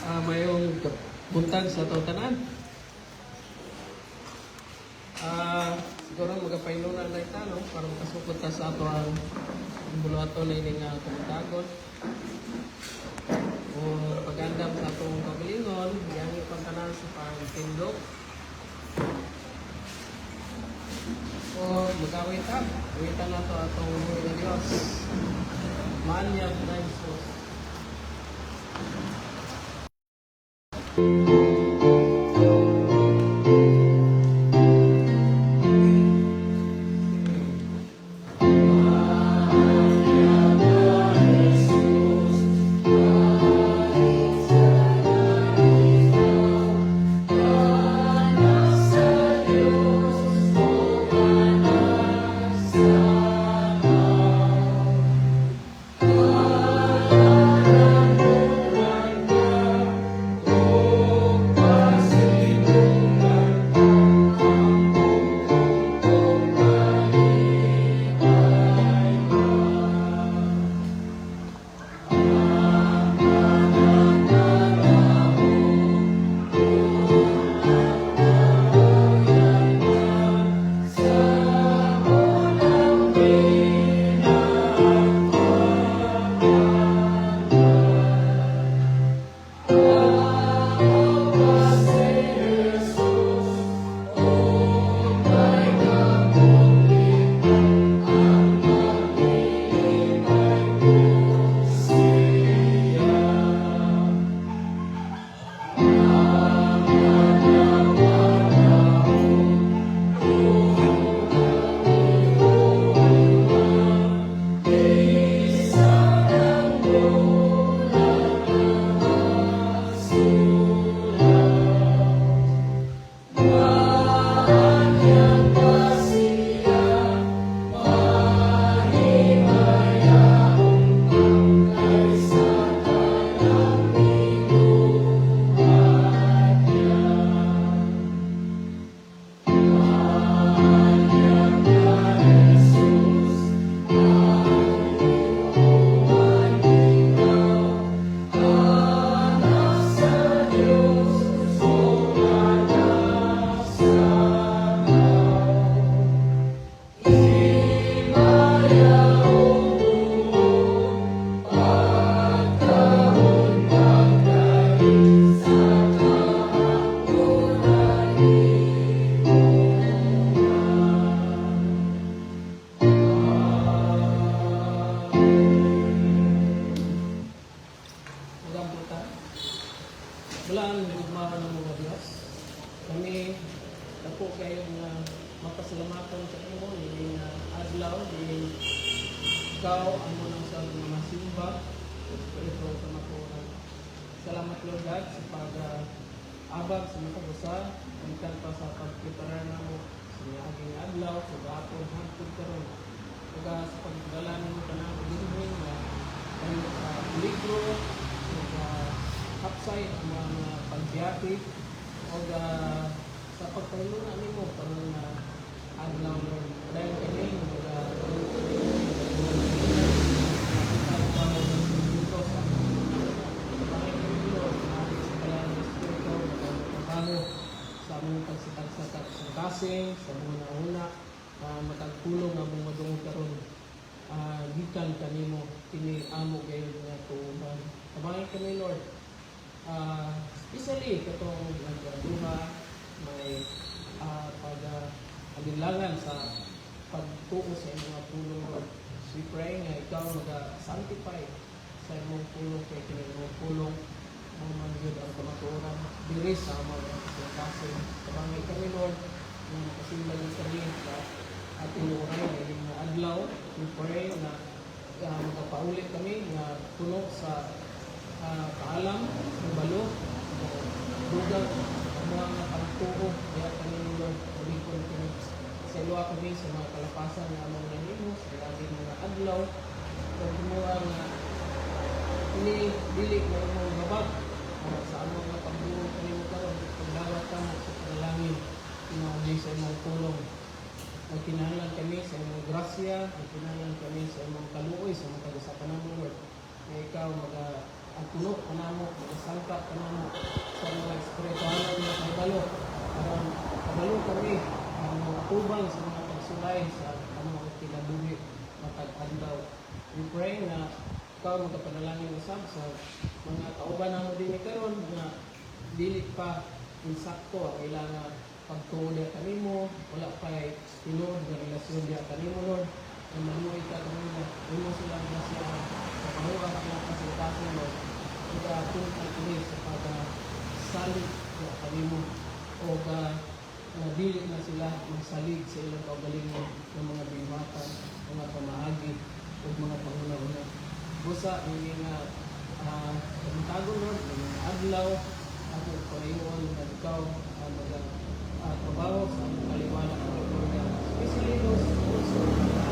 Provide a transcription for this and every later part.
Mayong buntag sa tautanan. Siguro magapainunan na ita, no? Para makasukot ta sa ato ang bulato na ining kumutagon. O pagandam sa atong kagalingon, yang ipagtanan sa pagtindog. O magawit ta, awitan na to atong mga Diyos. Manyag na Isus. Walaan nagugmahan ng mga Diyos. Kami ako kayo na mapasalamatan sa inyo ng adlaw, ng ikaw ang munang sa mga simba. Ito sa makuha. Salamat Lord God sa pag-abag sa mga kabusa. Kamitan pa sa pagprepara na mo sa aking adlaw, sa gapon, hangtod karon. Sa pagdala ng tanang pagdihin na kami sa libro, sa hapsay ang mga pagbiyahe o sa pagpahiluna nimo parang adlaw Lord. Dahil kami sa among pagsitag sa kasing, sa mga una matagpulong ang mga madungog karon gikan kanimo kini amo gayon nga tuuban. Tabangan kami Lord. Especially katong nagduha may pag-alinlangan sa pagtuo sa mga pulong Lord. We pray nga ikaw mag-sanctify sa imong pulong kay kini imong pulong ang mangyod ang kamatuoran diri sa mga kasing. Tabangan kami Lord nga makasimbag kami sa ating oray ngayong adlaw. We pray na magpaulit kami nga puno sa kaalam, balo, dugang, ang mga pagtuo, kaya kami Lord, malikon kami. Sa iluwa kami sa mga kalapasan na among nanimos, sa laging mga adlaw, kung kumuha nga dili na imong babag, sa among mga pagbuong kanimo karon, paglawat ka mo sa panalangin, kinahanglan sa imong tulong. Magkinahalan kami sa imong grasya, magkinahalan kami sa imong kaluoy, sa mga kagasapan ng Lord. Na ikaw ang puno ka na mo, magasangka ka na mo, malipay sa among kinabuhi matag-adlaw. We pray na ikaw magkapanalangin usab sa mga kauban namo dinhi karon nga dili pa insakto ang ilang pagtuod kanimo, wala pa'y tinod nga relasyon diya kanimo Lord. Ang manuoy ka kanimo, imo sila grasyahan sa panuwa ka ng kasultasan Lord. Ika punta kini sa pagsalig sa kanimo o dili na sila magsalig sa ilang kaugalingon ng mga bimatan, mga pamaagi o mga panguna-una. Busa, hindi nga pagmatago Lord, mga adlaw, at panayon na ikaw trabaho sa kaliwanag ng Lord. Especially those also sa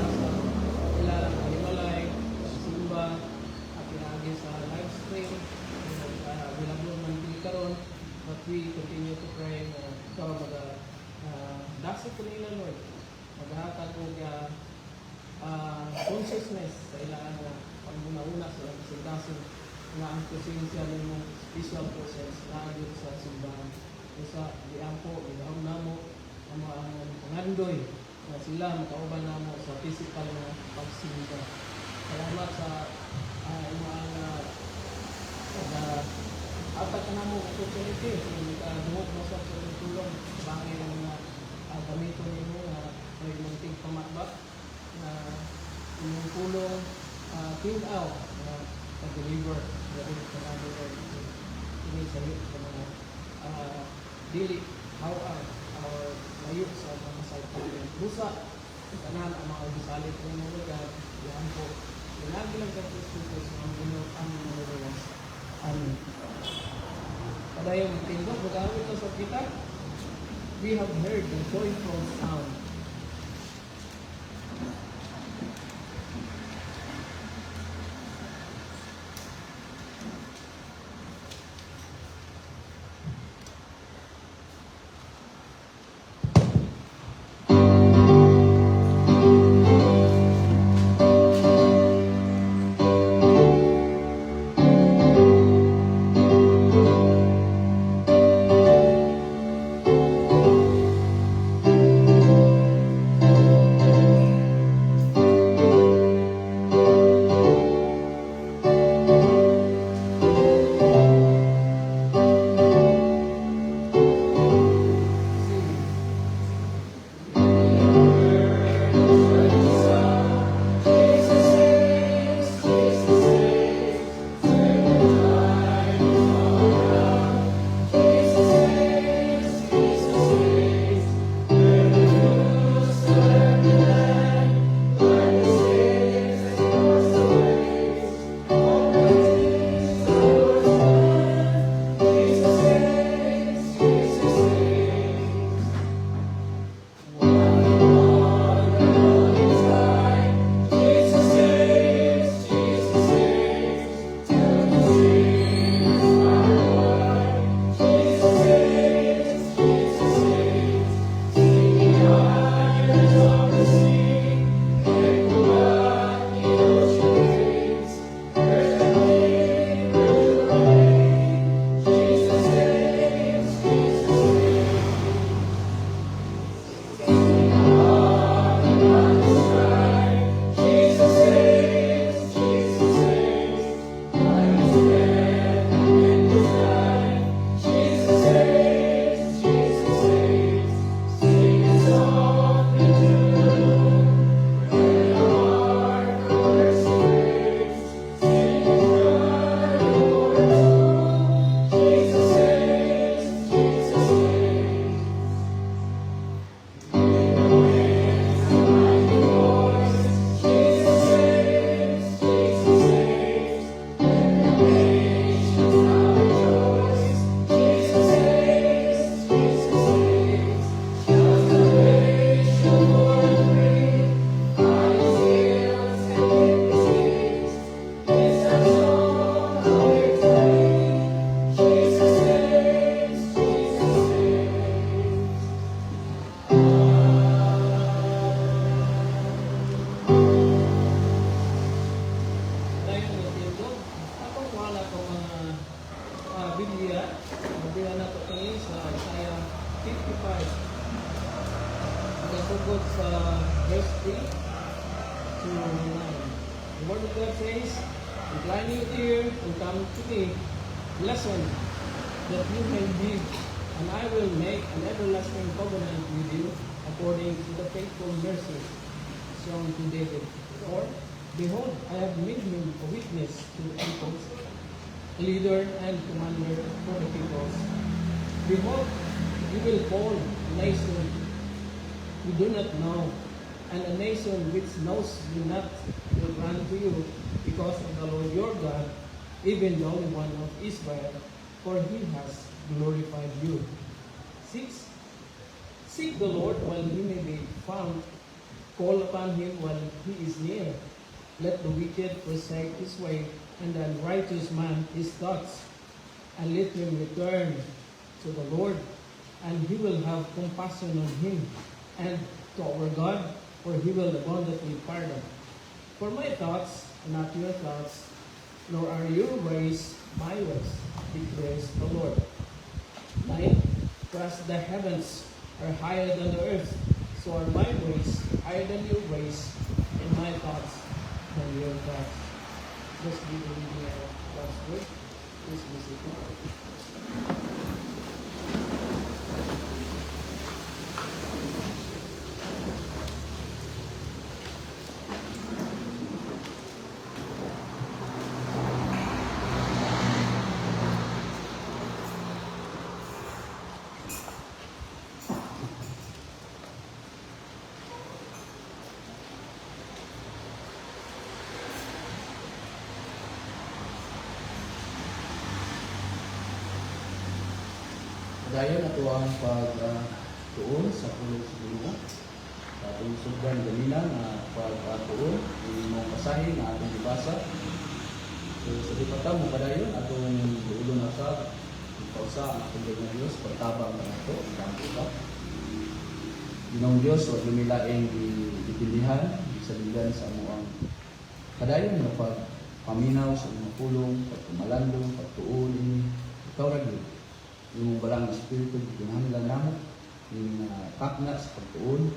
ilalang kalimalay, simba, at pinagi sa live stream, available man din karon. But we continue to pray na ikaw dasig ko nila Lord. Maghatag ko consciousness sa ilang pagmuna-una sa kasigdasin nga ang presensya ng mga special process na dito sa simbahan. Isa, diampo, ilahom namo ang mga pangandoy na sila makauban namo sa physical na pagsimba. Salamat sa mga apat na mo opportunity na duhok mo sa tulong bangay ng mga gamito ninyo na may munting pamakbak na inyong tulong pin-out na pag-deliver dahil sa namin ini sa mga dili hawaan or layo sa mga salpayan. Busa, tanan ang mga bisalit ng mga lugar, yan po. Pinagi lang sa Kristus ang ginoo ang mga lugar. Amen. Padayong tindog, mag-awit na sa kita. We have heard the joyful sound. Biblia na ito sa Isaiah 55. nagasugod sa verse 3 to 9. The word of God says, "Incline your ear and come to me, listen, that you may live, and I will make an everlasting covenant with you, according to the faithful mercy shown to David. For, behold, I have made him a witness to the peoples, a leader and commander for the peoples. Behold, you will call a nation you do not know, and a nation which knows you not will run to you, because of the Lord your God, even the Holy One of Israel, for he has glorified you. 6. Seek the Lord while he may be found. Call upon him while he is near. Let the wicked forsake his way, and the unrighteous man his thoughts. And let him return to the Lord, and he will have compassion on him, and to our God, for he will abundantly pardon. For my thoughts are not your thoughts, nor are your ways my ways, declares the Lord. 9. For as the heavens are higher than the earth, so are my ways higher than your ways, and my thoughts than your thoughts." Let's be the reading of God's word. Please be seated. Dayon ato ang pag-tuon sa pulong siguro. Atong sugdan ganina na pag-tuon imong basahin na atong ibasa. So sa dipata mo padayon atong ulo na sa pausa ang atong ng Dios pagtabang na ato ang dampo. Ginong Dios wa lumilaing dipilihan sa bilan sa amuang padayon na pagpaminaw sa imong pulong, pagkumalandong, pagtuon ini ikaw ra gyud yung balang espiritu kinahanglan namo yung takna sa pagtuon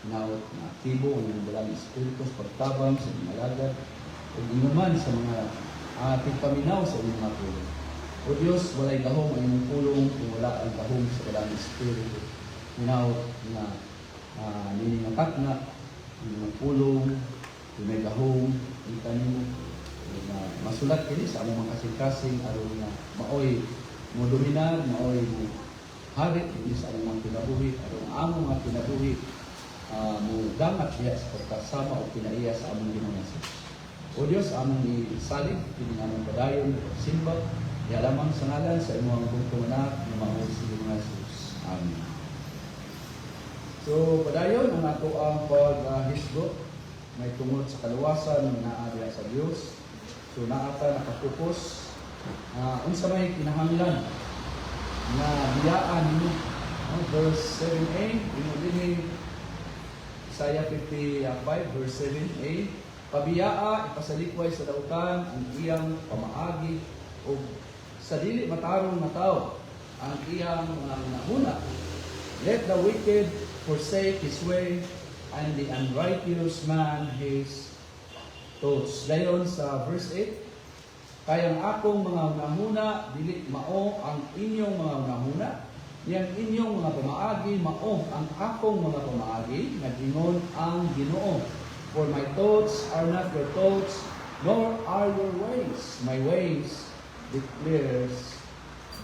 naot na aktibo yung balang espiritu sa pagtabang sa malagad o inuman sa mga ating paminaw sa inyong mga pulong. O Diyos, walay gahom ang inyong pulong kung wala ang gahom sa balang espiritu. Minaot na nining takna yung pulong yung may gahom yung kanimo na masulat kini sa among mga kasing-kasing aron na maoy mo dominar, maoy mo harit sa among mga kinabuhi, aron among mga kinabuhi mo damat diya sa pagkasama o pinaiya sa among Ginoong Hesus. O Dios, among isalig kini among padayon simba, ialamang sa ngalan sa imong bugtong anak nga mao si Ginoong Hesus. Amen. So padayon ang ato ang paghisgot may tungod sa kaluwasan nga naa diha sa Dios. So naata nakapupos unsa may kinahanglan na biyaan ninyo. Verse 7a, dinhi Isaiah 55 verse 7a, pabiyaa ipasalikway sa dautan ang iyang pamaagi o sa dili matarong na tao ang iyang nahuna. Let the wicked forsake his way, and the unrighteous man his thoughts. Dayon sa verse 8, kayang akong mga unahuna, dili mao ang inyong mga unahuna. Yang inyong mga pamaagi, mao ang akong mga pamaagi, nag-ingon ang Ginoo. For my thoughts are not your thoughts, nor are your ways my ways, declares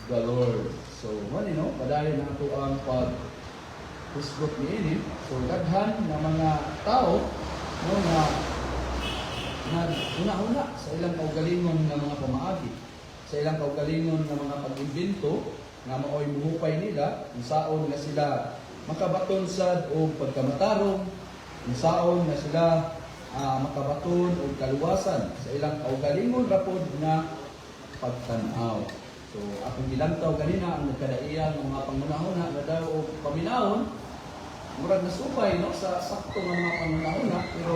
the Lord. So, padayon na ito ang pag-hisgot niini. So, daghan na mga tao, na una-una sa ilang kaugalingon ng mga pamaagi, sa ilang kaugalingon ng mga pag-imbento nga maoy muhupay nila, kung saon na sila makabaton sad o pagkamatarong, kung saon na sila makabaton o kaluwasan sa ilang kaugalingon rapod na pagtanaw. So akong gilantaw kanina ang nagkadaiyang mga pangunahuna na daw o paminahon, murag nasupay sa sakto nga mga pangunahuna, pero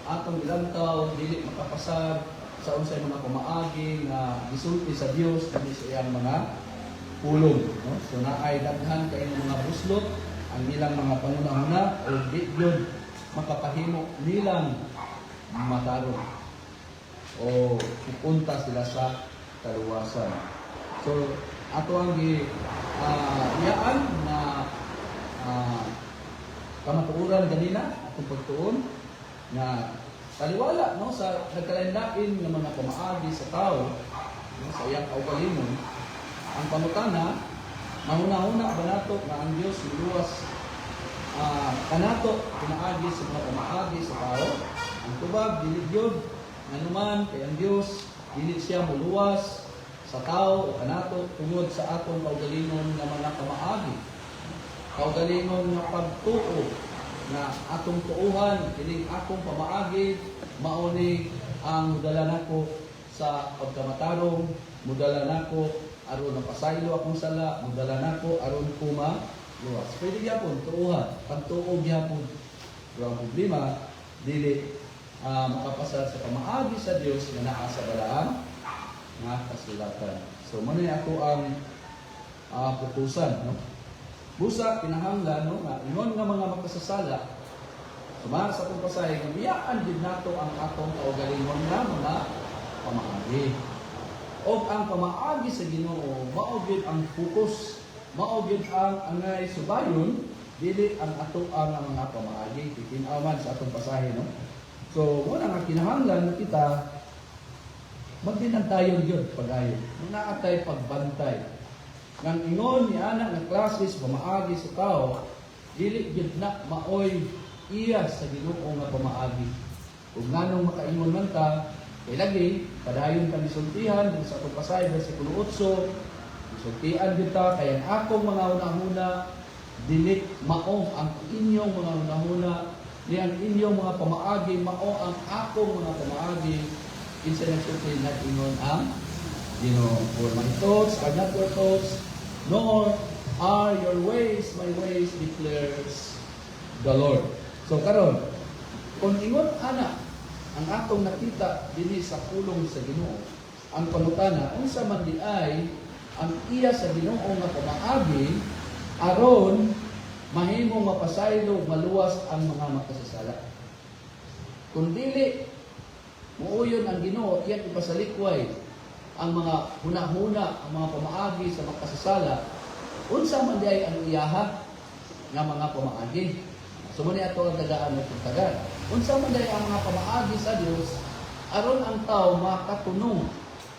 atong ilantaw dili makapasar sa unsay mga pamaagi nga gisulti sa Dios kani sa iyang mga pulong. So naay daghan kay mga buslot ang ilang mga pangunahuna o di yun makapahimo nilang matarong o pupunta sila sa kaluwasan. So, ato ang iyaan na kamatuoran ganina, atong pagtuon, na taliwala no, sa nagkalain-lain ng mga pamaagi sa tao, no, sa iyang kaugalingon, ang pangutana, mahuna-huna ba nato na ang Diyos luwas kanato pinaagi sa mga pamaagi sa tao? Ang tubag, dili yun, nanuman kay ang Diyos, dili siya muluwas sa tao o kanato tungod sa atong kaugalingon ng mga pamaagi. Kaugalingon nga pagtuo na atong tuuhan, kining akong pamaagi, mauni ang mudala nako sa pagkamatarong, mudala nako aron napasaylo akong sala, mudala nako aron kuma luwas. Pwede gyapon tuuhan, pagtuo gyapon. Pero ang problema, dili makapasal sa pamaagi sa Dios nga naa sa balaan nga kasulatan. So manay ako ang putusan, no? Busa kinahanglan no nga ingon nga mga makasasala sumara sa atong pasahe nga biyaan gid nato ang atong kaugalingon nga mga pamaagi. O ang pamaagi sa Ginoo mao gyud ang focus, mao gyud ang angay subayon, dili ang ato ang mga pamaagi. Titin-aw sa atong pasahe, no? So muna nga kinahanglan na kita magdinantayon yun pag-ayon. Muna atay pagbantay. Nang ingon ni anak ng klases pamaagi sa tao, dili gyud na maoy iya sa Ginoo nga pamaagi. Ug nganong makaingon man ta, kay lagi padayon kami sultihan sa atong pasahe bersikulo 8, sultian gyud ta kay ang akong mga hunahuna dili mao ang inyong mga hunahuna, ni ang inyong mga pamaagi mao ang akong mga pamaagi. Kinsa nagsulti na ingon ang Ginoo, for my thoughts are not your thoughts, nor are your ways my ways, declares the Lord. So karon, kung ingon ana ang atong nakita dinhi sa pulong sa Ginoo, ang pangutana unsa man di ay ang iya sa Ginoo nga pamaagi aron mahimong mapasaylo maluwas ang mga makasasala. Kung dili muuyon ang Ginoo iyang ipasalikway ang mga huna-huna, ang mga pamaagi sa makasasala, unsa man di ang iyaha nga mga pamaagi. So muna ato ang tagaan ng pagtagan. Unsa man di ang mga pamaagi sa Dios aron ang tao makatunong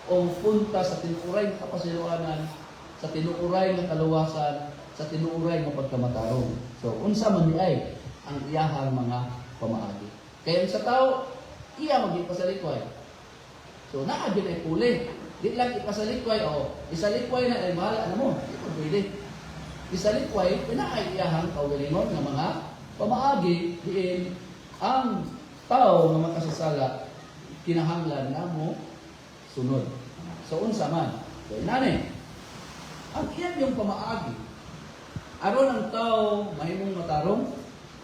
o punta sa tinuuray nga kapasayloanan, sa tinuuray nga kaluwasan, sa tinuuray nga pagkamatarong. So unsa man di ang iyahang mga pamaagi. Kaya sa tao, iya magipasalikway. So naa gyud ay puli. Di lang ipasalikway o isalikway na ay bahala na mo. Ito pwede. Isalikway, pinaay iyahang kaugalingon ng mga pamaagi diin ang tao nga makasasala kinahanglan na mo sunod. So unsa man? So inani, ang iyan yung pamaagi. Aron ang tao mahimong matarong,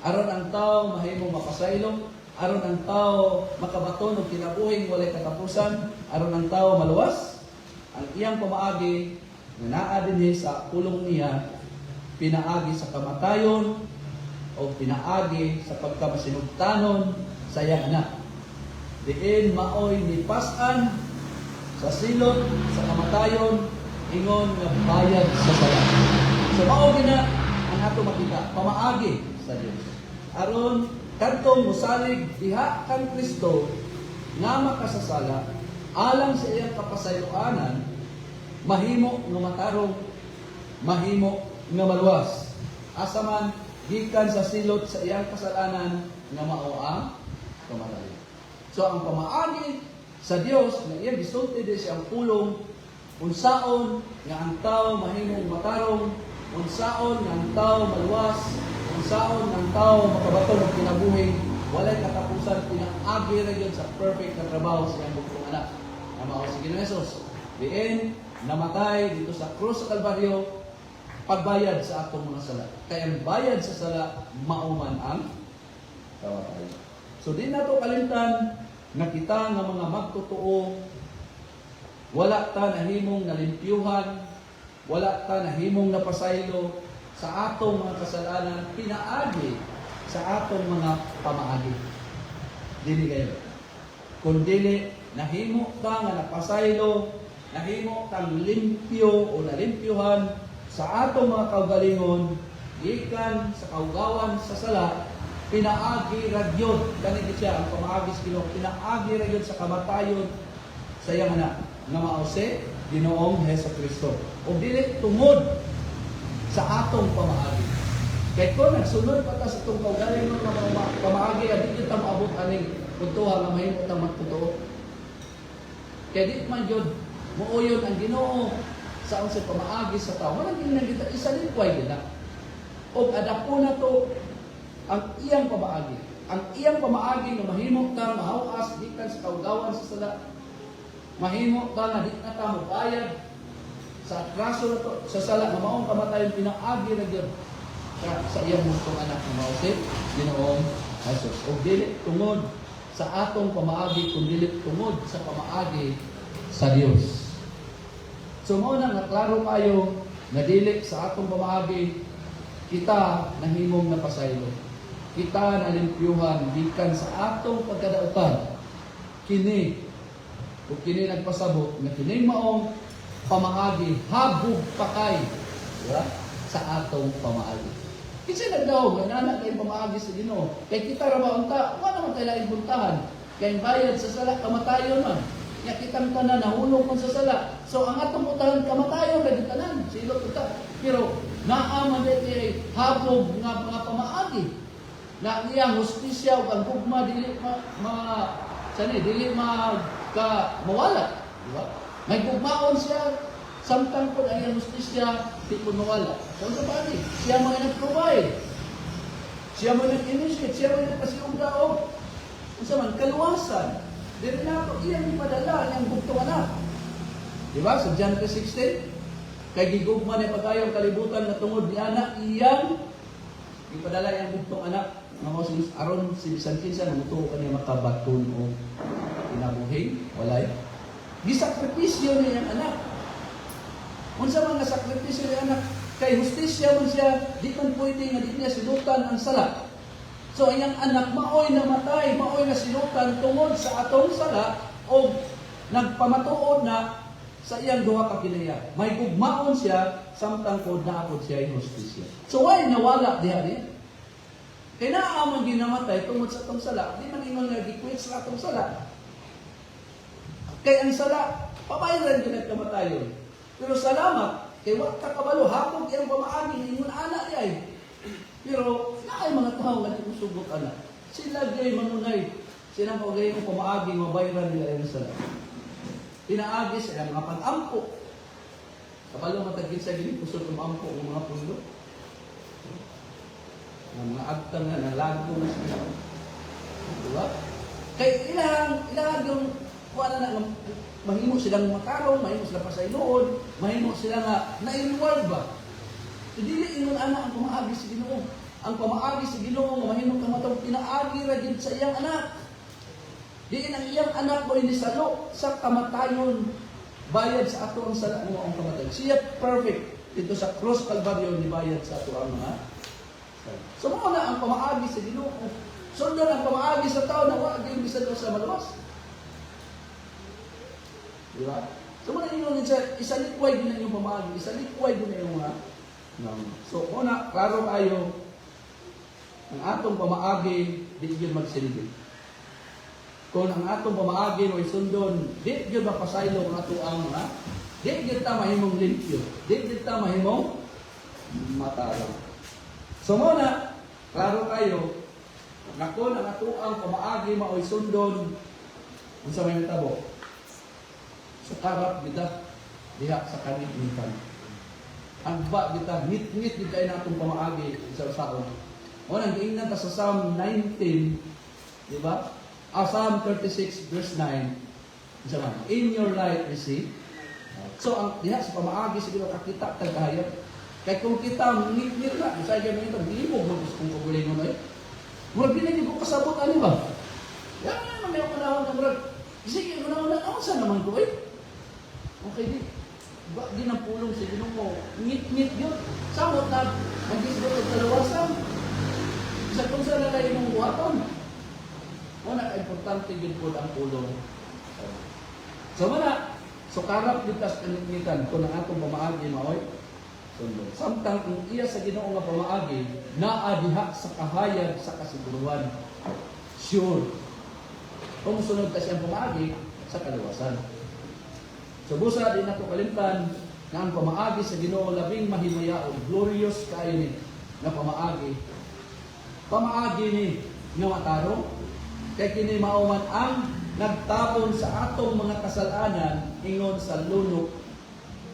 aron ang tao mahimong mapasaylo, aron ang tao makabaton og kinabuhing walay katapusan, aron ang tao maluwas, ang iyang pamaagi nga naa dinhi sa pulong niya pinaagi sa kamatayon o pinaagi sa pagkamasinugtanon sa iyang anak. Diin maoy nipasan sa silot sa kamatayon ingon nga bayad sa sala. So mao gina ang ato makita pamaagi sa Dios. Aron kadtong mosalig diha kang Kristo nga makasasala alang sa iyang kapasayloanan, mahimo nga matarong, mahimo nga maluwas. Asa man gikan sa silot sa iyang kasalanan nga mao ang kamatayon. So ang pamaagi sa Dios nga iyang gisulti di siyang pulong, unsaon nga ang tao mahimong matarong, unsaon nga ang tao maluwas, unsaon nga ang tao makabaton og kinabuhi, walay katapusan, pinaagi ra gyud sa perfect na trabaho sa iyang bukong anak. Na mao si Ginoong Hesus. Diin namatay dito sa krus sa Kalbaryo, pagbayad sa atong mga sala. Kaya ang bayad sa sala mauman ang kamatayon. So di nato kalimtan na kita nga mga magtotoo, wala ta nahimong nalimpyuhan, wala ta nahimong napasaylo, sa atong mga kasalanan, pinaagi sa atong mga pamaagi. Dili kayo. Kung dili, nahimo ka nga napasaylo, nahimo kang limpyo o nalimpyuhan sa atong mga kaugalingon, gikan sa kaugawan sa sala, pinaagi ragyod. Ganito siya, ang pamaagi sa Ginoo, pinaagi ragyod sa kamatayon sa iyang anak, nga maose, Ginoong Hesukristo. O dili tungod sa atong pamaagi. Kaya kung nagsunod pa ta sa itong kaugalingon ng mga pamaagi, di kita maabot aning puntuhan na mahimot ang magtotoo. Kaya di man yun, muuyon ang Ginoo sa ang pamaagi sa tao. Walang ginagita, isa likway din na. O adapo na to ang iyang pamaagi. Ang iyang pamaagi na mahimok ka, mahawas, di ka sa kaugawan sa sala. Mahimok ka na di na ka mabayad sa atraso na to, sa sala, na maong kamatayon, pinaagi na dyan sa iyang mustong anak na mausip, Ginoong Jesus. O dili tungod sa atong pamaagi, kung dili tungod sa pamaagi sa Dios. So mao na nga klaro kayo na dili sa atong pamaagi kita nahimong napasaylo. Kita nalimpyuhan gikan sa atong pagkadautan. Kini o kini nagpasabot nga kini maong pamaagi habog pakay, diba? Sa atong pamaagi. Kasi nagdaw, manana kayong pamaagi sa Ginoo. Kay kita ra maunta, wala naman tayo laing buntahan. Kay bayad sa sala, kamatayon man. Kaya kitang tanan, nahulong man sa sala. So, ang atong utahan, kamatayon, ready tanan. Silot kita. Pero, naaman dito habog nga mga pamaagi. Na iyang hustisya o ang gugma, dili mawala. Diba? May gugmaon siya, samtang po ang iyang hustisya, di po mawala. So, sa pagi, siya mga nag-provide. Siya mga nag-initiate, siya mga nagpasiyung daog. Kung sa man, kaluwasan. Dili na ito, iyang ipadala niyang bugtong anak. Diba? Sa John 3:16, kay gigugma niya pagkayong kalibutan na tungod ni anak, iyang ipadala niyang bugtong anak. Mga aron si Bisan Kinsa, namutuo ka niya makabaton o inabuhing, walay. Gisakripisyo niya ang anak. Unsa man nga sakripisyo ni anak, kay hustisya man siya, di man pwede nga di niya silutan ang sala. So iyang anak maoy namatay, maoy na silutan tungod sa atong sala o nagpamatuod na sa iyang duha ka kinaya. May gugmaon siya samtang pod naapod siya ang hustisya. So why nawala diha ni? Kay naa man ginamatay tungod sa atong sala, di man ingon nga gikwit sa atong sala. Kay ang sala, pabayran gyud kamatayon. Pero salamat, kay wa ka kabalo, hapon iyang pamaagi, ingon anak niya. Pero, naay mga tao nga di musubok anak. Sila gay manunay. Sila po gay ng pamaagi, mabayran nila yung sala. Pinaagi sila mga pag-ampo. Kabalo matagin sa gini, kusog ng ampo ng mga pundo. Ng mga agtang na nalago na sila. Diba? Kay ilang yung wala na mahimo silang makarong, mahimo silang pasayloon, mahimo sila nga na-reward ba? So, dili ingon anak ang pamaagi sa Ginoo. Ang pamaagi sa Ginoo, mahimo kang matawag, pinaagi ra gid sa iyang anak. Diin ang iyang anak mo inisalo sa kamatayon, bayad sa ato ang sala mo ang kamatayon. Siya perfect dito sa cross Calvario ni bayad sa ato ang mga. So mo na ang pamaagi sa Ginoo. Sundan ang pamaagi sa tao na wa gyud bisan sa maluwas. Diba? So, mga inyo sa isalikway din ang iyong pamagi, isalikway din ang iyong mga. So, una, klaro kayo, ang atong pamaagi, di yun magsilbi. Kung ang atong pamaagi mo isundon, di yun mapasaylo ang ato ang mga, di yun ta mahimong limpyo, di yun ta mahimong matalo. So, muna, klaro kayo, na kung ang ato ang pamaagi mo isundon, kung sa may natabo, sukarap kita diha sa kanit-nitan. Agba kita, ngit-ngit kita ay natong pamaagi sa usaon. O nang giingnan ta sa Psalm 19, di ba? Psalm 36 verse 9. Isa man, in your light we see. So ang diha sa pamaagi sa Ginoo kakita tagayat. Kay kung kita ngit-ngit na, sa gyud ito, dili mo kung kugulingon ay. Murag dinhi ko kasabot ani ba? Yan man may panahon na murag. Sige, una-una, sa naman ko eh. Okay, di. Ba, di nang pulong sa Ginoo mo. Ngit ngit yun. Samot na, mag-isbot ang kalawasan. Sa kung saan na imong buhaton. Una, importante yun po ang pulong. So, mana, so karap dito sa kaningitan, kung ang atong pamaagi, maoy, sundo. Samtang kung iya sa Ginoo nga pamaagi, naadiha sa kahayag sa kasiguruhan. Sure. Kung sunod ka siyang pamaagi, sa kaluwasan. So, busa din ako kalimtan, na ang pamaagi sa Ginoo labing mahimayaon, glorious kayo ni, na pamaagi. Pamaagi ni, nga matarong, kay kini mauman ang nagtabon sa atong mga kasalanan ingon sa lunok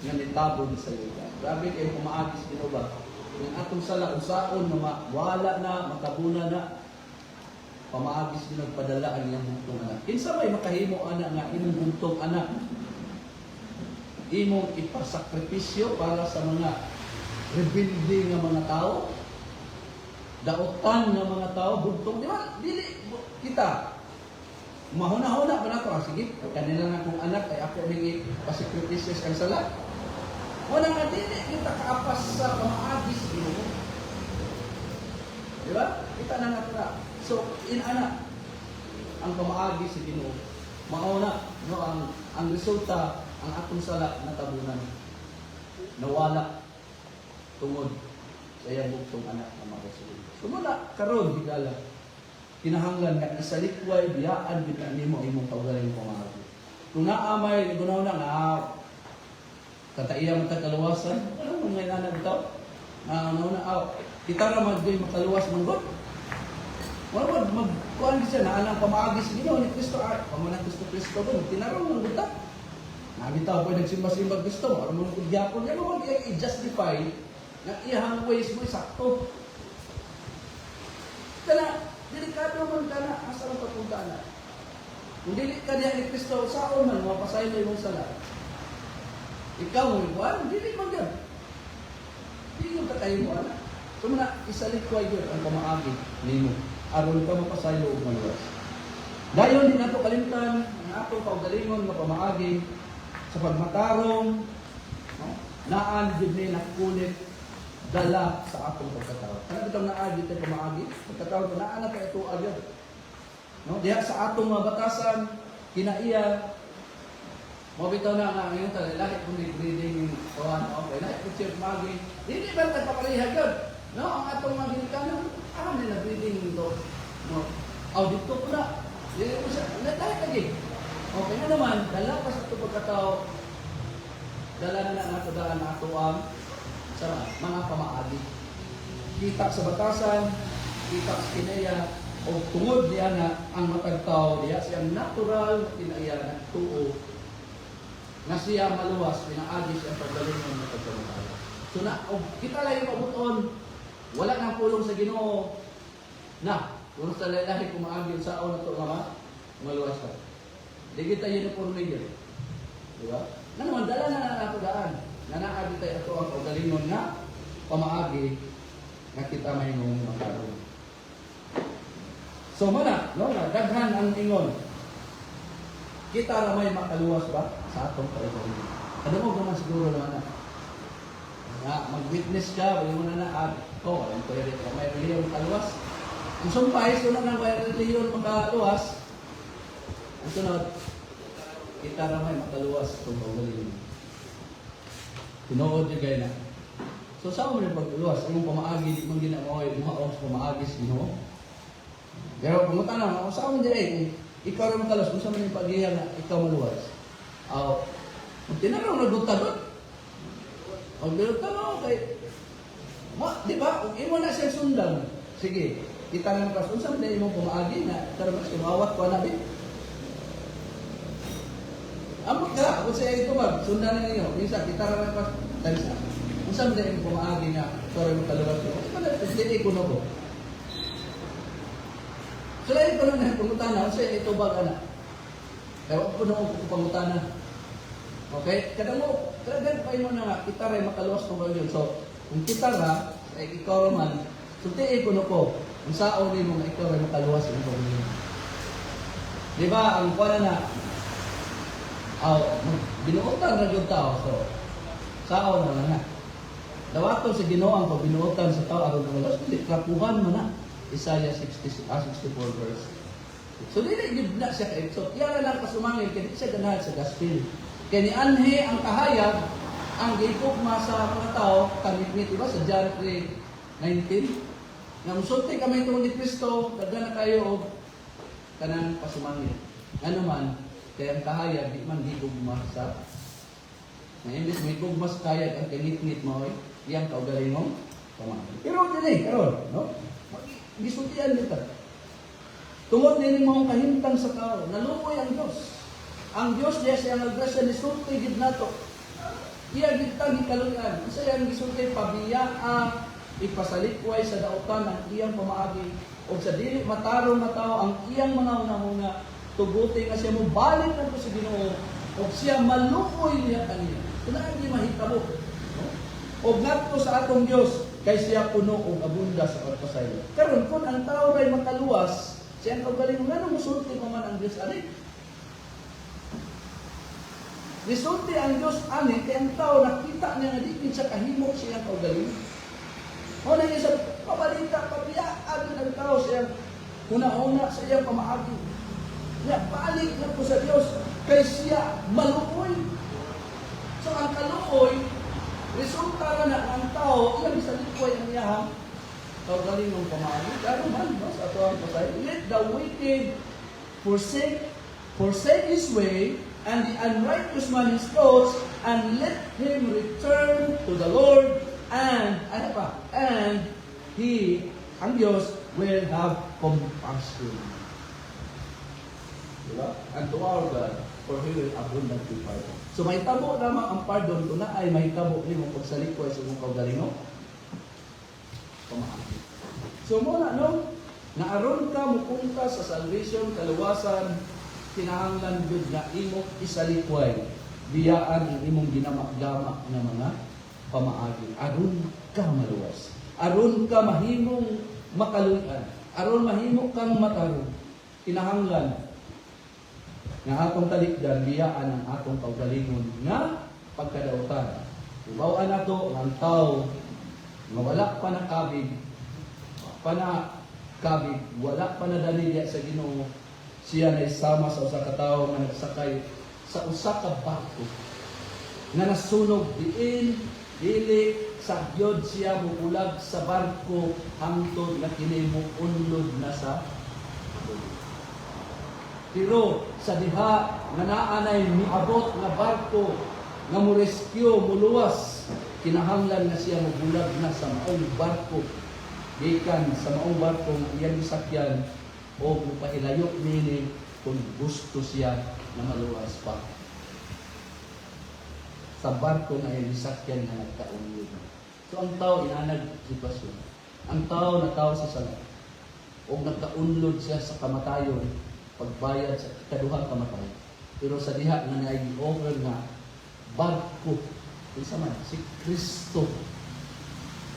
nga nitabon sa iyo. Grabe kayo pumaagis Ginoo ba? Ang atong sala usaon na mawala na, makabuna na, pamaagis Ginoo padala ang iyang buntong anak. Kinsa may makahimo ana nga imong buntong anak? Imong ipasakripisyo para sa mga rebelde nga mga tao? Daotan nga mga tao, buntong, di ba? Dili, kita. Mahuna-huna pa na ito. Sige, kanila na akong anak, ay ako nang ipasakripisyo sa sala. Wala nga dili, kita kaapas sa pamaagis, Ginoo. Di ba? Kita na natin na. So, anak, ang pamaagis sa Ginoo. Mauna, no, ang resulta, ang atong sala na tabunan. Nawala tungod sa iyang buktong anak na makasulod. Sumula, karon higala. Kinahanglan nga isalikway, biyaan, binanimo imong kaugaling pamaagi. Kung naamay, gunaw na nga, kataiya mo kaluwasan, ano mong ngayon na ito? Kita na makaluwas mong God. Wala magkuhan siya na alang pamaagis Ginoo ni Kristo. Pamanang Kristo doon, tinarong ng buta. Nabitaw po nagsimba-simba Kristo. Aram mo ng gyapon, yan mo i-justify na iyahang ways mo sakto. Kaya, delikado man ka na, asa ang papunta na. Kung dili ka niya ni Kristo, saan man, mapasay mo yung sala. Ikaw mo ikuan, dili man yan. Dili yung katayin mo, anak. So muna, isalikway yun ang pamaagi nimo. Aron ka mapasay o maluwas. Dayon din ato kalimtan, ang atong kaugalingon nga pamaagi, sa pagmatarong, no? Naan din ni nakulit dala sa atong pagkatao. Ano itong naagi tayo pamaagi? Pagkatao ko, naan na kayo ito agad. No? Diha sa atong mga batasan, kinaiya, mabitaw na nga ngayon tayo, lahit kung reading okay, lahit kung siya pamagi, hindi ba nagpaparihag yun? No? Ang atong mga ginikanan, nila reading ito. No? Audit ko na. Hindi ko siya, lahit lagi. Okay na naman, dala pa sa ito pagkatao, dala na nato dala na ito ang sa mga pamaagi. Kita sa batasan, kita sa kinaya, o tungod diya na ang matagtaw diya siyang natural na kinaya na tuo na siya maluwas, pinaagi siya pagdaling ng matagtaw. So na, kita lang yung mabuton, wala nang pulong sa Ginoo na, kung sa lalahi kumaagi sa na ito maluwas ka. Di kita uniforme yun. Diba? Na naman, dala na nato daan. Nanaagi tayo ito ang kaugalingon na pamaagi na kita mahingong magkaroon. So muna, no, daghan ang ingon. Kita na may makaluwas ba sa atong kaugalingon? Ano mo naman siguro naman na mag-witness ka, wala mo na walang pwede ka, may reliyon makaluwas. Ang sumpay, sunod ng may reliyon makaluwas, ang sunod, kita na may makaluwas itong kaugalingon. Tinood niya gaya na. So, saan mo yung pagluwas? Yung pamaagi, di mong ginamaway, umaos, pamaagis, Ginoo. Pero, pumunta na, saan mo dyan ikaw rin makaluwas, kung saan mo yung pag-iyan na ikaw maluwas? Kung tinanong, nagdugta doon. Kung tinanong, kay, di ba, kung imo na siya sundan, sige, kita na makaluwas, kung saan mo dyan yung pamaagi na, ikaw rin sumawat ko na din. Amot ka, kung siya ito mag, sundan na ninyo. Minsan, kita rin pa, talisa. Kung saan na yung pumaagi na, sorry mo kaluwas ko. Ito na, hindi ko na po. So, lahat ko na pumunta na, kung siya ito ba ka na. Kaya ko na kung pumunta na. Okay? Kada mo, talagang pa mo na nga, kita rin makaluwas ko ba yun. So, kung kita ra, ay ikaw naman, suntiin ko na po, kung saan rin mo nga ikaw rin makaluwas ko ba yun. Di ba, ang kuha na, binuutan na yung tao. So, sao na lang na. dawaton sa Ginoo ang pagbinuotan sa tao aron kamaluwas, dili kapuhan man na. Isaiah 64 verse. So dili gid na siya kay so iya lang pasumangil kay di siya ganahan sa gospel. Kay ni anhe ang kahayag ang gihugma sa mga tao kanit diba sa John 3:19 nga musulti kami tungod ni Kristo daghan na kayo og kanang pasumangil. Ano man kay ang kahayag di man gihugma sa na imbis may gugma sa kahayag ang kanit mo ay iyang kaugalingong pamangil. Pero dili karon no? Gisultian nito. Tungod nini mong kahimtang sa tao, naluoy ang Diyos. Ang Diyos diya siya ang grasya ni sulti gid nato. Iya gid tang gikaluyan. Isa yang gisulti pabiyaa ipasalikway sa dautan ang iyang pamaagi o sa dili matarong na tao ang iyang mga una-una tuguti nga siya mo balik ngadto sa Ginoo o siya maluoy niya kaniya. Kuna di mahitabo. O ngadto sa atong Dios kay siya puno og abunda sa pagpasayo. Karon kun ang tao ray makaluwas, siya ang kaugalingon ngano musulti man ang Dios ani? Resulti ang Dios ani kay ang tao nakita niya nga di siya kahimo siya ang kaugalingon. O nang isa pabalita pabiyaan ang tao siya una-una sa iyang pamaagi. Niya balik na po sa Dios kay siya maluoy. So ang kaluoy resulta na ang tao, iyan sa likoy ang iyahang kaugaling ng pamali. Pero man, sa ato ang pasay, let the wicked forsake his way, and the unrighteous man his thoughts, and let him return to the Lord, and, ano pa, and he, ang Diyos, will have compassion. Diba? And to our God, for He will abundantly pardon. So may tabo naman ang pardon kung na ay may tabo ni mong pagsalikoy sa mong kaugalingon. Pamaagi. So muna, no? Naaron ka mupunta sa salvation, kaluwasan, kinahanglan gud na imong isalikway. Biyaan ang imong ginamak-gamak na mga pamaagi. Aron ka maluwas. Aron ka mahimong makaluyan. Aron mahimo kang matarong. Kinahanglan nga atong talikdan biyaan ang atong kaugalingon nga pagkadautan. Ibaw nato ang tao nga wala pa nakabig, wala pa nadali sa Ginoo, siya na isama sa usa ka tawo nga nagsakay sa usa ka barko nga nasunog diin dili sa gyud siya mubulag sa barko hangtod nga kini muunlod na sa pero sa diha nga naanay miabot nga barko nga mo rescue muluwas kinahanglan nga siya mobulag na sa maong barko gikan sa maong barko nga iyang gisakyan o mupahilayo nini kung gusto siya na maluwas pa sa barko nga iyang gisakyan nga nagkaunlod. So ang tao inanag sitwasyon. Ang tao nataw sa sala o nagkaunlod siya sa kamatayon pagbayad sa kaduhang kamatay. Pero sa diha nga nai-offer nga barko isa man si Kristo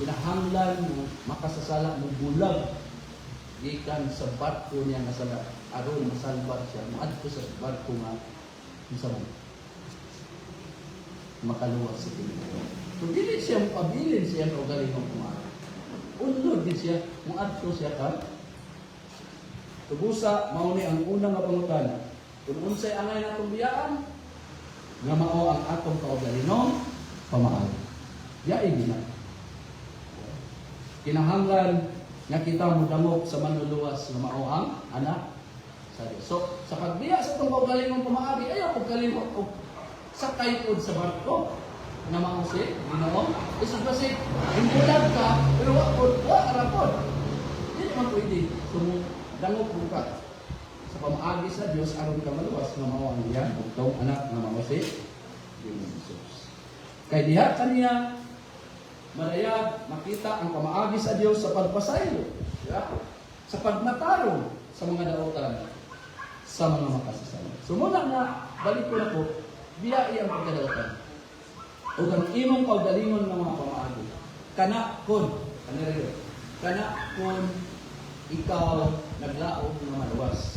kinahanglan mo makasasala mo bulag gikan sa barko niya nga sala aron masalbat siya moadto sa barko nga isa man makaluwas sa Ginoo. Kung dili siya mapabilin siya ang kaugalingong kumara. Unlod din siya moadto siya ka tubusa, mao ni ang unang nga pangutana. Kung unsay angay natong biyaan, nga mao ang atong kaugalingon pamaagi. Yaay gina. Kinahanglan nga kita modamok sa manluluwas nga mao ang anak sa Dios. So, sa pagbiya sa atong kaugalingon pamaagi, ayaw paggalingon og sakay pod sa barko nga mao si Ginoo. Isig ba si imbulag ka, pero wa arapod. Dili man pwede. Dangog buka sa pamaagi sa Dios aron ka maluwas nga mao ang iyang bugtong anak nga mao si Jesus. Kay diha kaniya madayag makita ang pamaagi sa Dios sa pagpasaylo, sa pagmatarong sa mga dautan sa mga makasasala. So muna nga balik ko na po biya iyang pagkadautan. O ang imong kaugalingon ng mga pamaagi. Kana kun ikaw naglaom ng maluwas.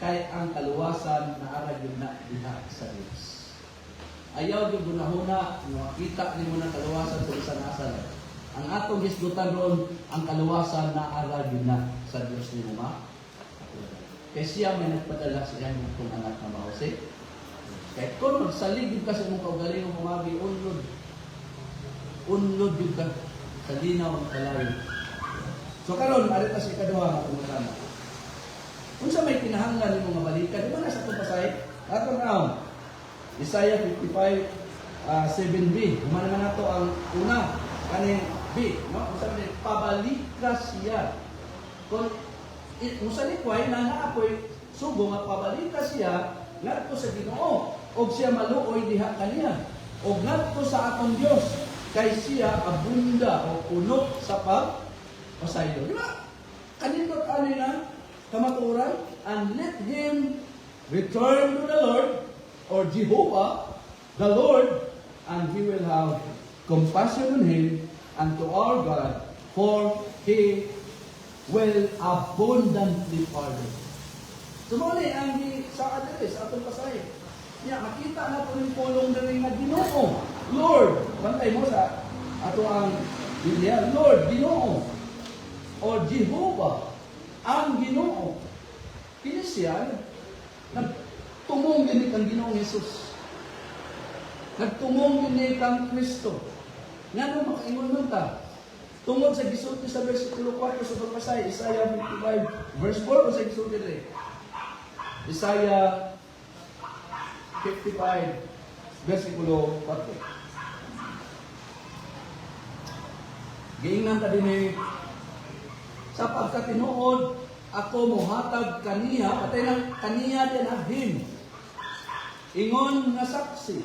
Kay ang kaluwasan na aragid na diha sa Dios. Ayaw yung gunahuna na makita ni mo ng kaluwasan sa isang asal. atong hisgutan ron ang kaluwasan na aral yun na sa Diyos ni Mama. Kaya siya may nagpadala sa iyang itong anak na Jose. Kaya kung magsaligid ka sa mong kaugaling mo pumagi, unlod. Unlod yun ka sa linaw ng kalayo. So karon arita si ikaduha nga pumutana. Kung sa may kinahanglan ni mga balikan, di ba nasa itong pasay? Ato na Isaiah 55, 7b. Humana naman nato ang una, kaning B. No? Kung sabi niya, pabalik ka siya. Kung musalikway na naapoy, subo nga pabalik ka siya, ngadto sa Ginoo, o siya maluoy diha kaniya. O ngadto sa atong Dios, kay siya abunda o puno sa pagpasaylo. Di ba? Kanindot ano na, kamaturan, and let him return to the Lord, or Jehovah, the Lord, and He will have compassion on him and to our God, for He will abundantly pardon. Sumuli ang sa address, sa atong pasahe. Makita natin yung pulong na rin na Ginoo. Lord, bantay mo sa ato ang Biblia, Lord, Ginoo, or Jehovah, ang Ginoo. Kini siya, nagtumong din kang Ginoong Jesus. Nagtumong din kang Kristo. Nga nung makaingon nun ta, tungod sa gisulti sa versikulo 4 sa pagpasay, Isaiah 55, verse 4, o sa gisulti rin? Isaiah 55, versikulo 4. Giingnan ta din sa pagkatinuod, ako mohatag kaniya, patay ng kaniya din ahim. Ingon nga saksi,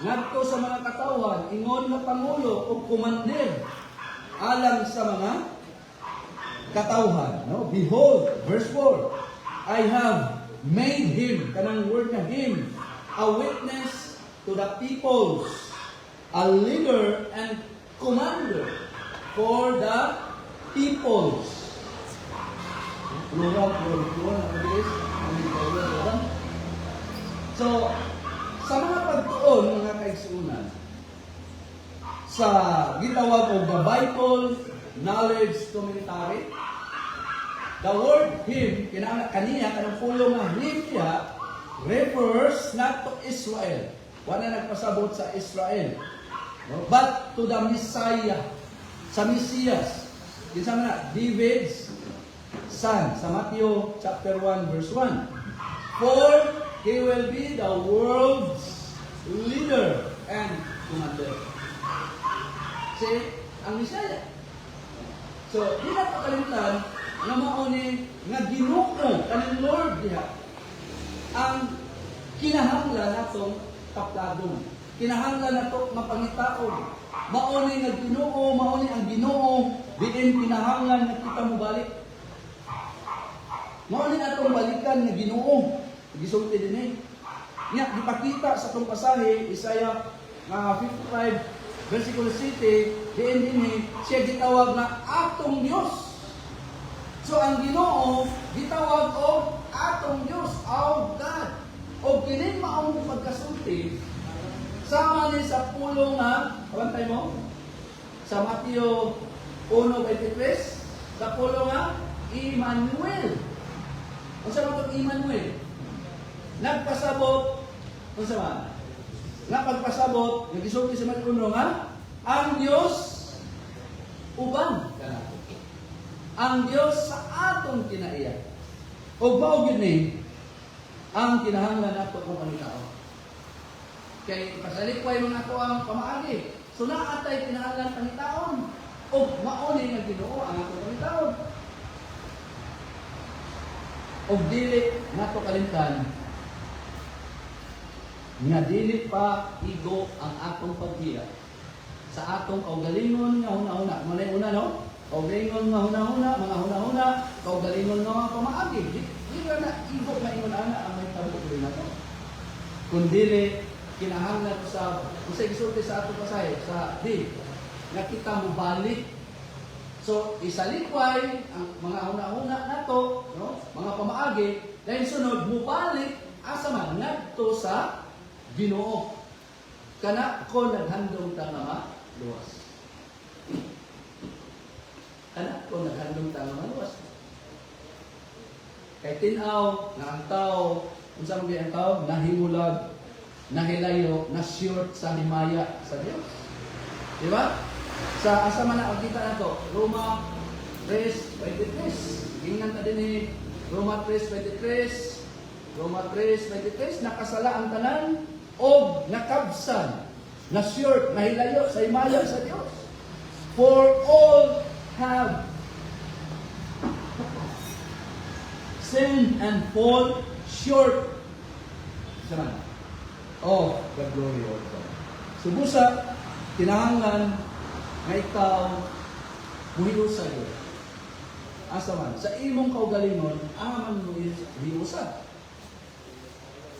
ngadto sa mga katawan, ingon nga pangulo o kumander, alang sa mga katawhan. No? Behold, verse 4, I have made him, kanang word na him, a witness to the peoples, a leader and commander for the peoples. Plural. So, sa mga pagtuon, mga kaigsuunan, sa gitawag o the Bible Knowledge Commentary, the word him, kaniya, kanang pulo nga him niya, refers not to Israel. Wala nagpasabot sa Israel. No? But to the Messiah, sa Mesias. Kinsa man na, David's son, sa Matthew chapter 1, verse 1. For he will be the world's leader and commander. See, ang Messiah. So, di na pagkalimutan na mauni nga Ginoo kanang Lord diha ang kinahanglan natong tapladon. Kinahanglan nato mapangitaon. Mauni nga Ginoo, mauni ang Ginoo diin kinahanglan nga kita mobalik. Mauni atong balikan nga Ginoo. Gisulti dinhi. Nya gipakita sa tong pasahe Isaiah 55 versikulo 7, diin dinhi siya gitawag na atong Dios. So ang Ginoo gitawag og atong Dios, our God. O kini maong pagkasulti sama ni sa pulo nga, kabantay mo? Sa Matthew 1:23, sa pulo nga Emmanuel. Unsa man tong Emmanuel? Nagpasabot unsa man? Nga pagpasabot, nagisulti sa Matthew 1 nga ang Dios uban kanato. Ang Dios sa atong kinaiya. O bao gyud ni ang kinahanglan nato kung ano tao. Kay pasalikway man ako ang pamaagi. So naatay kinahanglan pangitaon. O mauni nga Ginoo ang atong pangitaon. O dili nato kalimtan nga dili pa igo ang atong paghiya sa atong kaugalingon nga huna-huna. Malay una no? Kaugalingon nga huna-huna, mga huna-huna, kaugalingon nga mga pamaagi. Di ba na igo na ingon ana ang may tawag ko na to? Kung dili kinahanglan sa usay gisulti sa atong pasahe sa di nga kita mo balik. So isalikway ang mga huna-huna nato, no? Mga pamaagi, dahil sunod mo balik asa man ngadto sa Ginoo. Kana ko naghandom ta nga maluwas. kay tinaw na ang tao, unsa man ang tao, nahimulag, nahilayo, na short sa himaya sa Dios. Di ba? Sa asa man ang kita nato, Roma 3:23. Tingnan ta din ni Roma 3:23. Roma 3:23, nakasala ang tanan o nakabsan, na short, nahilayo sa himaya sa Dios. For all have sinned and fall short of the glory of God. Subusa, kinahanglan nga ikaw muhiusa yun. Asa man, sa imong kaugalingon, aman mo hiusa.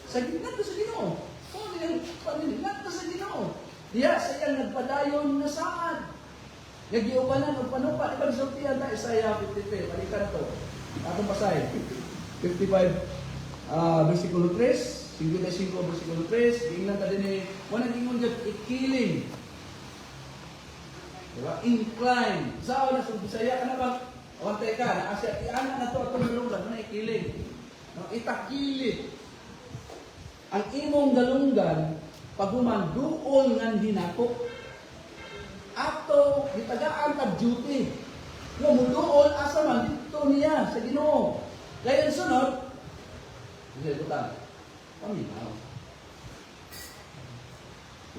Sa gitna ka sa Ginoo. Kung paninignan ka sa Ginoo. Diya sa iyang nagpadayon na saan. Nagiubanan o panupa. Ibang sultihan na Isaiah 53. Balikan to. Atong basahin. 55, versikulo 3. 55, versikulo 3. Tingnan ka din eh. Wanang ingon dyan, ikiling. Diba? Incline. Sao na sa Bisaya ka na ba? Wantay ka, na asya, iana na to atong dalunggan, na ikiling. Itakilit. Ang imong dalunggan, paguman duol ngan hinako. Ato, gitagaan tag duty. Nga muduol, asa man, dito niya, sa Ginoo. Kaya sunod, sige, butan, paminaw.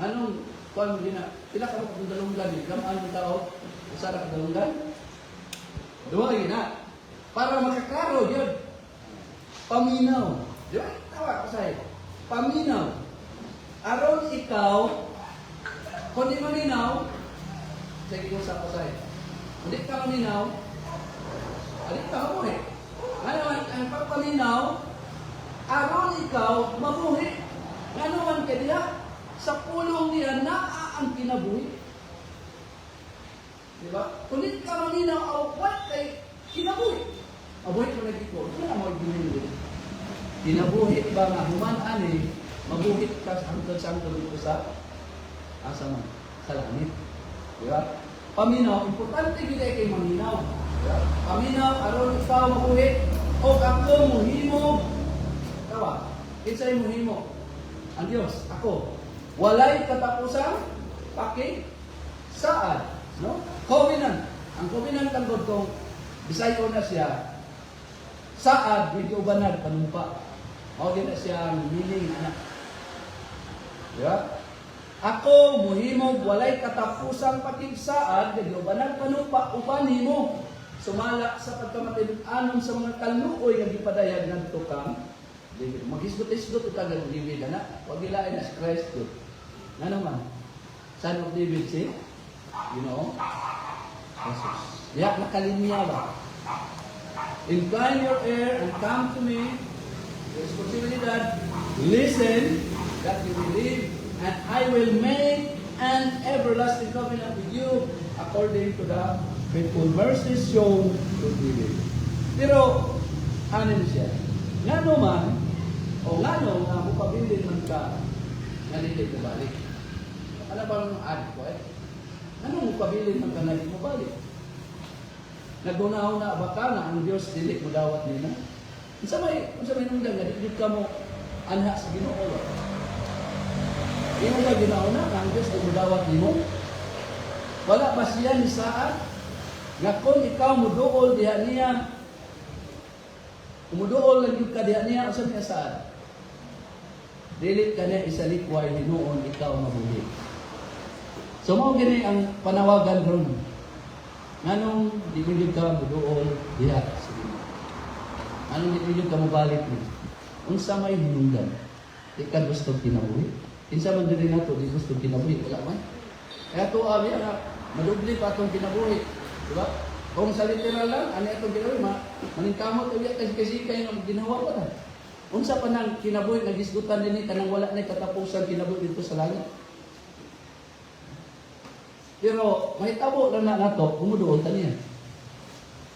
Anong, kuhan mo din na, pinaka mo kung dalunggan, gamaan mo tao, usara ka dalunggan. Dua lagi na, para makaklaro yun. Paminaw. Di ba? Tawa ko sa'yo. Paminaw. Aron ikaw, kung di maminaw, sige ko sa ko sa'yo. Kung di ka maminaw, alit ka mabuhi. Ano ang pagpaminaw, aron ikaw mabuhi. Ano man kaya, sa pulong niya naa ang kinabuhi. Diba? Kung di ka maminaw, awat kay kinabuhi. Mabuhi ko lagi ko. Ito na mo ibinili. Kinabuhi ba nga human ani, mabuhit ka hangtod sa hangtod ko sa asa man, sa langit. Diba? Paminaw, importante gid kay maminaw. Diba? Paminaw aron ikaw mabuhi o ako mohimo. Tawa. Kinsay mohimo? Ang Dios, ako. Walay katapusan paki saad. No? Covenant. Ang covenant ang God kong Bisayo na siya. Saad, hindi ubanad, panumpa. O na siya ang meaning, anak. Diba? Ako, muhimog, walay katapusang patigsaad, hindi ubanad, panumpa, uban himo. Sumala sa pagkamatinud-anon sa mga kaluoy nga gipadayag ng tukang David. Maghisgot-hisgot ito ang David, anak. Huwag ilain na si Kristo. Nga naman, son of David, si? You know? Jesus. Diyak nakalinya ba? Incline your ear and come to me. Responsibilidad. Listen that you will live, and I will make an everlasting covenant with you according to the faithful mercies shown to David. Pero, ano siya? Ngano man, o ngano nga mupabilin man ka, nga hindi ko balik. Ano ba ang ad ko eh? Ano mo pabilin ang kanay mo balik? Nagunaw na baka na ang Diyos dili mo dawat nila. Unsa may nungdan nga dili ka mo anha sa Ginoo. Imo ba ginaw na ang Diyos dili mo dawat nimo? Wala ba siya ni saad? Nga kung ikaw muduol diha niya, umuduol lang yung ka diha niya, usa niya saad? Dili ka niya isalikway hinuon ikaw mabuhi. So, mo gini ang panawagan ron. Anong di ka muduol diha sa Ginoo? Anong di ka mabalik ni? Unsa may hinungdan? Ikaw gusto kinabuhi? Kinsa man diri nato di gusto kinabuhi, wala man. Kaya to abi na madubli pa atong kinabuhi, di ba? Kung sa literal lang, ani atong kinabuhi, maningkamot ulit kasi kay nga ginawa pa ta. Unsa pa nang kinabuhi nagisgutan dinhi kanang wala na katapusan kinabuhi dito sa langit. Pero mahitabo lang na nato, kumuduol ta niya.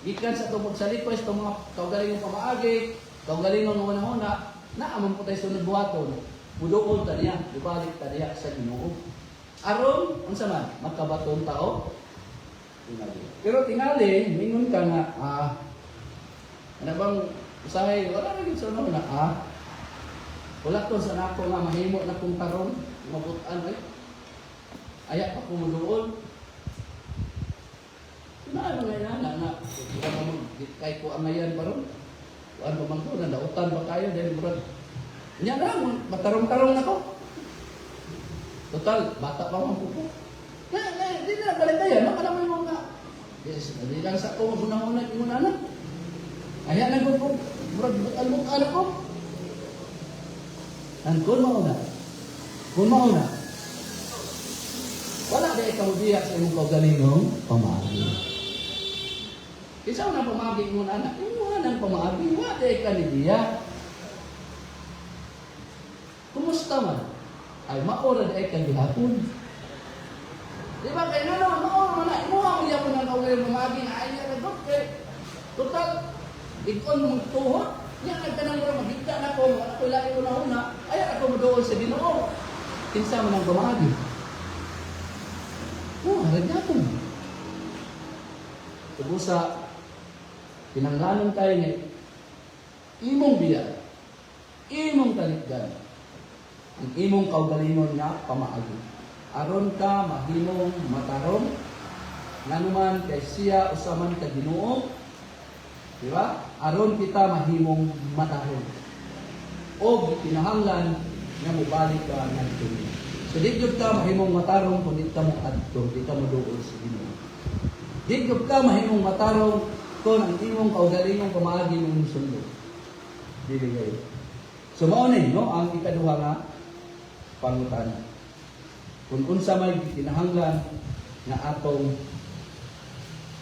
Gikan sa itong magsalipos, itong mga kaugalingong pamaagi, kaugalingong ng manahona, naaman po tayo sunod buhaton, muduol ta niya, ibalik ta niya sa Ginoo. Aron, unsa man, magkabaton tao, tingali. Pero tingali, mingon ka nga, ano bang Usahay, wala na yun sa una na, wala to sa nako nga mahimo na kong karon, mabutan ay. Ayak pa ko muduol. Ano nga yan, na kay ko ang ngayon pa ron. Ano man ko, nadautan ba kayo dahil murag. Yan lang, matarong-tarong na ko. Total, bata pa man po. Hindi na, balik na yan, makalaman mo nga. Yes, hindi lang sa ko, muna-muna, muna na. Ayan na ko, murag, alam ko. Kung mauna, wala na ikaw diya sa imong kaugalingong pamagi. Isa na pamagi mo na anak, imuha ng pamagi, wala ikaw ni diya. Kumusta man? Ay, maura na ikaw gihapon. Di ba kayo na, maura na, imuha mo yapon ng kaugalingong pamagi na ayaw na doon kay total, ikon mong tuhot. Yan nagtanang mo magigda na ko, ako lagi ko na una, ay ako doon sa Ginoo. Kinsa man ang pamagi. Harag natin. Tubusa, pinanglanon tayo ni imong biya, imong talikdan, ang imong kaugalingon nga pamaagi. Aron ka mahimong mataron, nga naman kay siya usaman ka Ginoo, di ba? Aron kita mahimong mataron. O kinahanglan nga mubalik ka ng tuloy. So di gyud ka mahimong matarong kung di ka mo adto, di ka mo duol sa Ginoo. Di gyud ka mahimong matarong kung ang imong kaugalingong pamaagi mong sundo. Dili kayo. So mao ni no ang ikaduha nga pangutana. Kung unsa may kinahanglan nga atong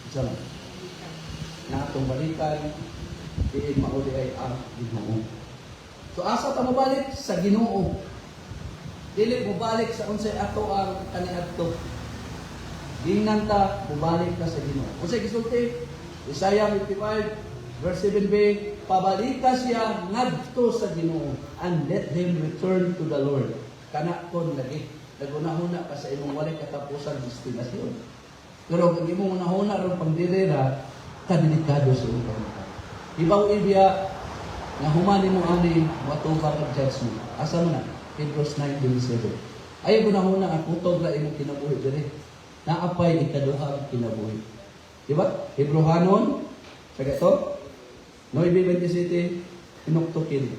sama na atong balikan diin mauli ay ang Ginoo. So asa ta mo balik sa Ginoo? Dili mo balik sa unsay ato ang kaniadto. Dingnan ta mubalik ka sa Ginoo. Unsay gisulti? Isaiah 55 verse 7b, pabalika siya ngadto sa Ginoo and let him return to the Lord. Kana kon lagi nagunahuna ka sa imong walay katapusan destinasyon. Pero kung imong unahuna ron pangdilira, kadelikado sa imong pamilya. Ibaw ibiya nga humani mo ani matubang ang judgment. Asa man na? Hebrews 9:27. Ay gunahuna ang putog na imong kinabuhi diri. Naapay ikaduhang kinabuhi. Di ba? Hebrehanon sa gato 9:27 pinuktukin.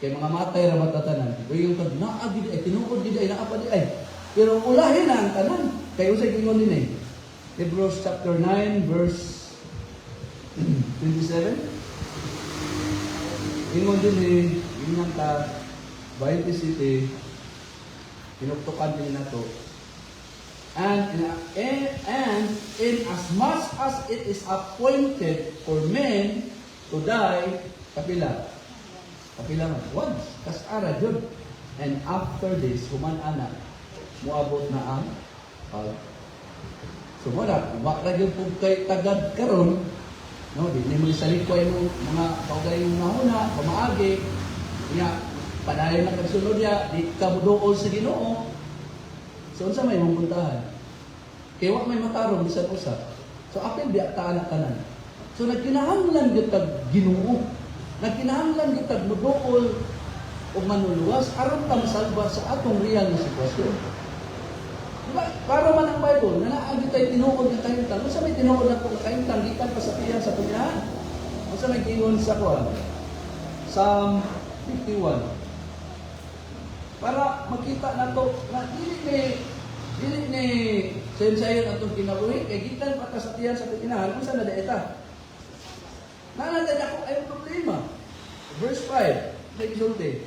Kay mga matay ra matatanan. Yung tag naagid ay tinuod gid ay naapa di ay. Pero ulahin na ang tanan. Kay usay gingon din eh. Hebrews chapter 9 verse 27. Ingon din eh, inang ta, 27, pinuktukan din na to. And in as much as it is appointed for men to die, kapila man, once, kas-ara yun. And after this, human anak, muabot na ang so wala, bakla yun po kay tagad karon. No, di mo salikoy mo mga kaugay yung nahuna, pamaagi, niya, padayon na kagsunod niya, di ka muduol sa Ginoo. So, unsa may mong puntahan? Kaya wak may matarong, bisan usa. So, apil biya ta anak tanan. So, nagkinahanglan gyud tag Ginoo. Nagkinahanglan gyud tag muduol o manuluwas, aron ka masalba sa atong real na sitwasyon. Diba? Para man ang Bible, na naagi tayo tinuod na kayong tang. Sa may tinuod na kayong tang, gikan pa sa piyan sa punyahan. Sa may gingon sa kuwan. Psalm 51. Para makita na to, na dili ni sayon-sayon atong kinabuhi, kay gikan pa sa piyan sa punyahan, kung saan na daeta. Nanatay ako ay problema. Verse 5, may gisulti.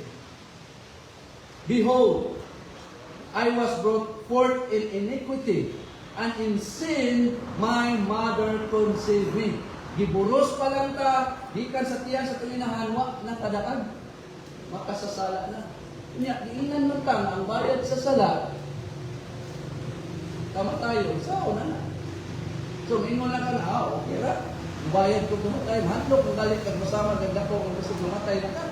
Behold, I was brought forth in iniquity, and in sin my mother conceived me. Giburos pa lang ta, gikan sa tiyan sa tulinahan, wa na kadaan. Makasasala na. Kanya, diinan man tang ang bayad sa sala, kamatayon, sao na na. So, mingon lang ka na, okay ra. Bayad ko kumatay, handlok, kung galit kag masama, ganda ko, kung gusto kumatay na ka.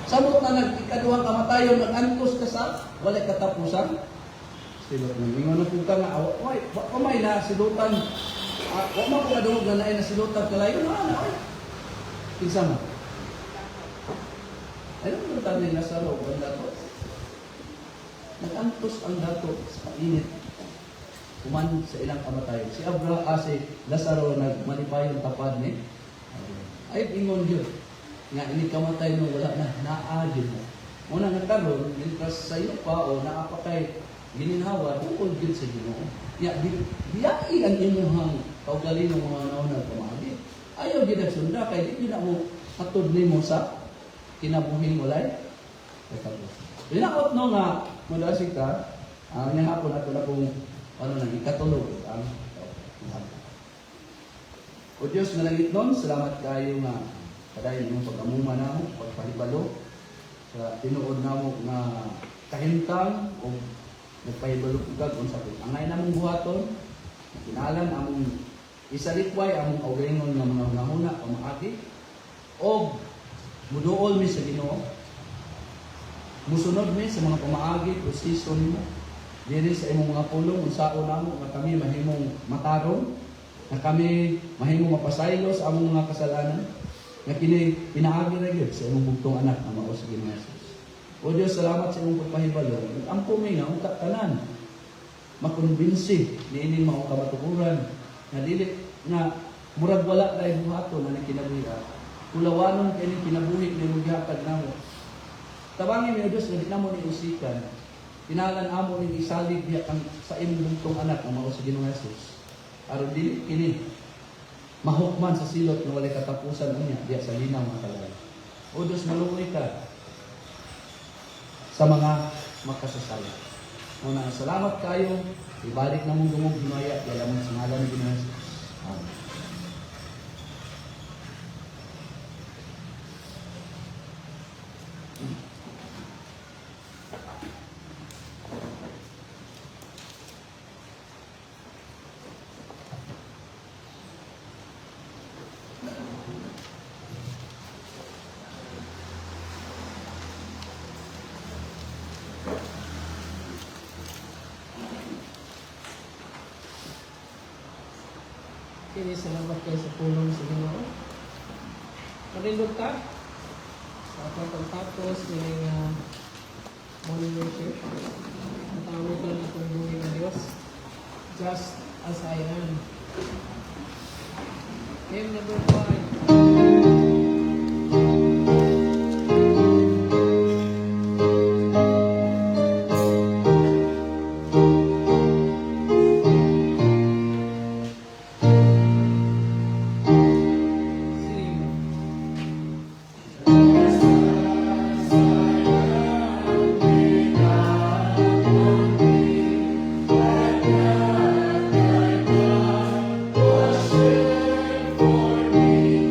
Samot na nag-ikaduhang kamatayon, nag-antos ka sa, walay katapusan. Silot na. Ingon na po ka nga, may na silutan. Wak man ko kadungog na naay na silutan kalayo na, oy. Kinsa man. Ayun mo tayo na sa loob ang dato. Nagantos ang dato sa init. Kuman sa ilang kamatayon. Si si Lazaro nagmanipay ang tapad ni. Ay, ingon yun. Nga, ini kamatay nung wala na, naagin mo. Muna nagkaroon, mintas sa iyo pa, o naapakay, gininhawa, tungkol yun sa Ginoo. Biyai ang inyong kaugali ng mga naunang pamagi. Ayaw din nagsunda, kaya di na mo katod ni mo sa kinabuhing walay. Dinakot no nga, madasig ka, ang hapon nato na kung ikatulog. O Diyos na langit nun, salamat kayo nga kadayon yung pag-amuma na mo, pagpalibalo, sa tinuod na mo nga kahintang o nagpahibalo kagag kung sabi. Ang ngayon namong buhaton, kinalan among isalikway, among aurengon nga mga hunahuna, pamaagi, o muduol mi sa Ginoo, musunod mi sa mga pamaagi, prosesyon mo, diri sa imong mga pulong, unsao namo nga kami mahimong matarong, na kami mahimong mapasaylo sa among mga kasalanan, nga kini pinaagi ra gyud sa imong bugtong anak nga mao si Ginoong Hesus. O Dios, salamat sa imong pagpahibalo. Ang pumi nga utak tanan makonbinsi niini mao kamatukuran nga dili nga murag wala kay buhaton na kinabuhi. Kulawanon kini kinabuhi ni mo gihatag namo. Tabangin mi o Dios nga di namo ni usikan. Pinalan amo ni isalig diha kang sa imong bugtong anak nga mao si Ginoong Hesus. Aron dili kini mahukman sa silot na walay katapusan niya diya sa linaw mga kalay. O Diyos, maluoy ka sa mga makasasala. Muna, salamat kayo. Ibalik na mong dumog himaya. Yala mong sangalan ni Ginoong Hesus. Amen. Kini salamat kayo sa pulong sa Ginoo. Manindog ka sa atong pagtapos ng morning worship. Natawag ko na itong buhay ng Diyos. Just as I am. Hymn number 5. For me.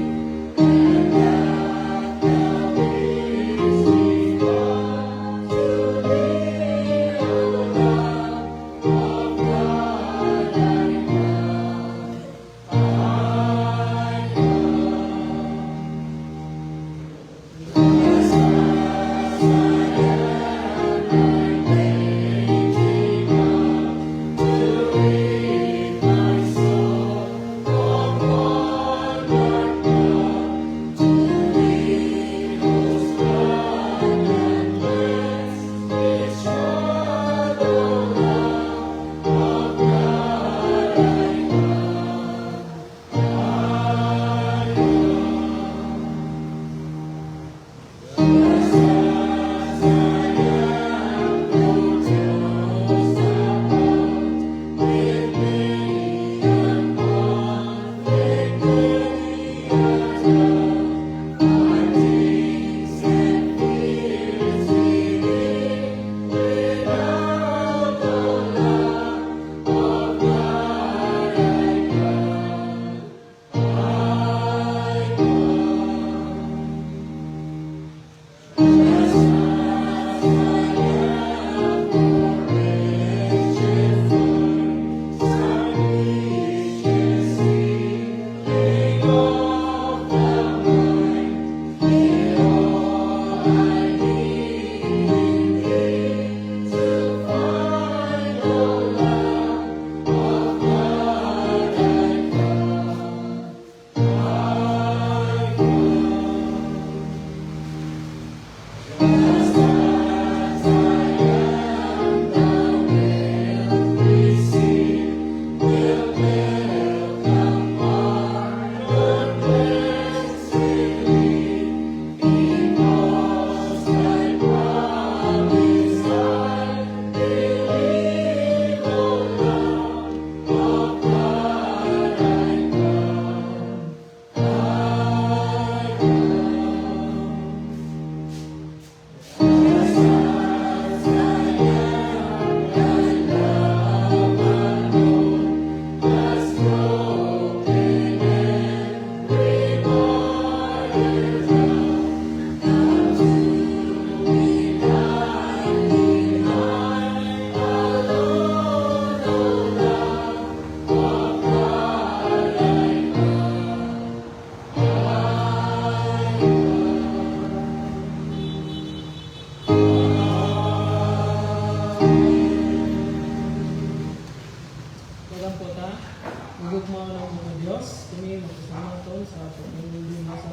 magugma ng mga Diyos, kami magkasamaton sa pagkakas mo sa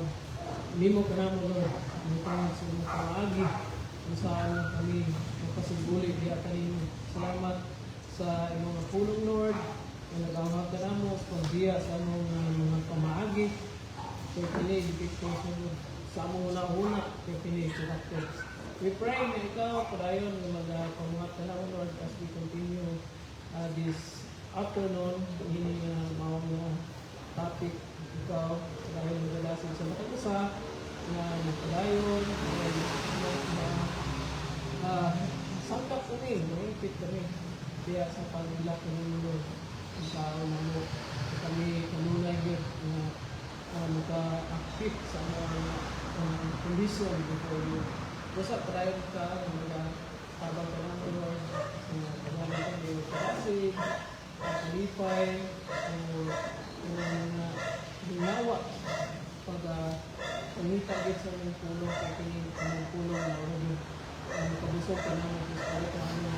limo ka na mo, Lord. Ang tawag sa mga kaagi, kung saan kami magkasigulit di atalino. Salamat sa imong pulong, Lord, na nag-awag ka na mo sa pagdiya sa among mga pamaagi. Kaya pili, sa among una-una, kaya pili, we pray na ikaw, padayon, mag-pamungat ka na mo, Lord, as we continue this afternoon, hindi na mga topic, ikaw, padayon, magalasin sa matag-usa, na padayon, sangkap kami, mahigpit kami, kaya sa pag-ilak ng Lord, sa unang kami kanunay yun, na maka-active sa mga kondisyon before you. Basta padayon ka, tabang ka ng Lord, padayon ka ng Pasig, Kalipay, hinawa, pag pangitagit sa mga pulong, kaya mga pulong na ordo, pagusok ka naman, pagusok ka naman,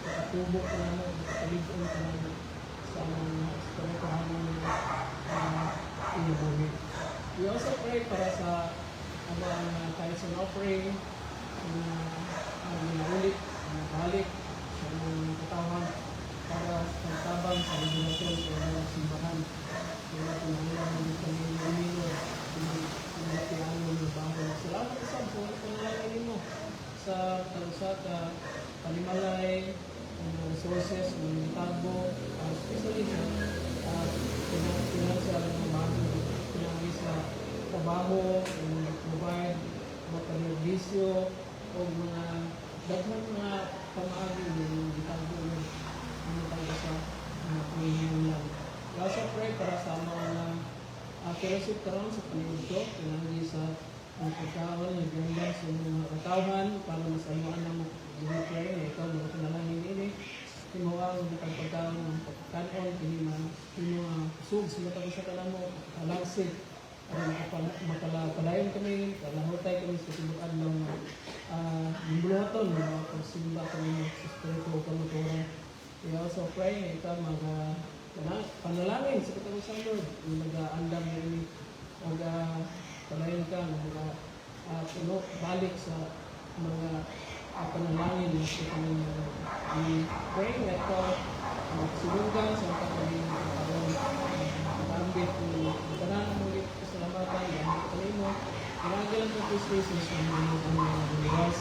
pagkatubo ka naman, pagkaligon ka naman, sa pagkakahan ng inubuhi. We also pray para sa abang tayo sa offering, na ulit, balik sa mga katawan para sa tabang sa regulasyon sa mga simbahan. Kaya pinangilang ng kami lumino, pinatihan mo ng bago. Salamat sa panalangin mo sa kalusat, panimalay, resources, ng tagbo, especially sa financial ng bago, pinangi sa trabaho, provide, makanervisyo, o mga daghang mga pamaagi ng gitagbo ng tayo sa panghihingan. We also pray para sa mga fellowship karon sa panigusto, pinangi sa pagkaon, nagandang sa mga katawhan, para masaluan ng mga prayer na ikaw, mga pinalangin ini, timuang pagkaon ng pagkaon, mga sug, sila tayo sa kalamo, alangsig, makapalayon kami, kalahotay kami sa tibukan ng buluhaton, mga pagsimba kami sa spiritual kaluturan. We also pray na ito panalangin sa katapusan, Lord, yung nag-aandam na ini, palayon ka, puno, balik sa mga panalangin na sa kami. We pray na ito, magsulungan sa katapusan, mag-ambit ng tanan ng ulit kasalamatan, ang kami mo, pinagalan ng Christ Jesus, ang mga buwas,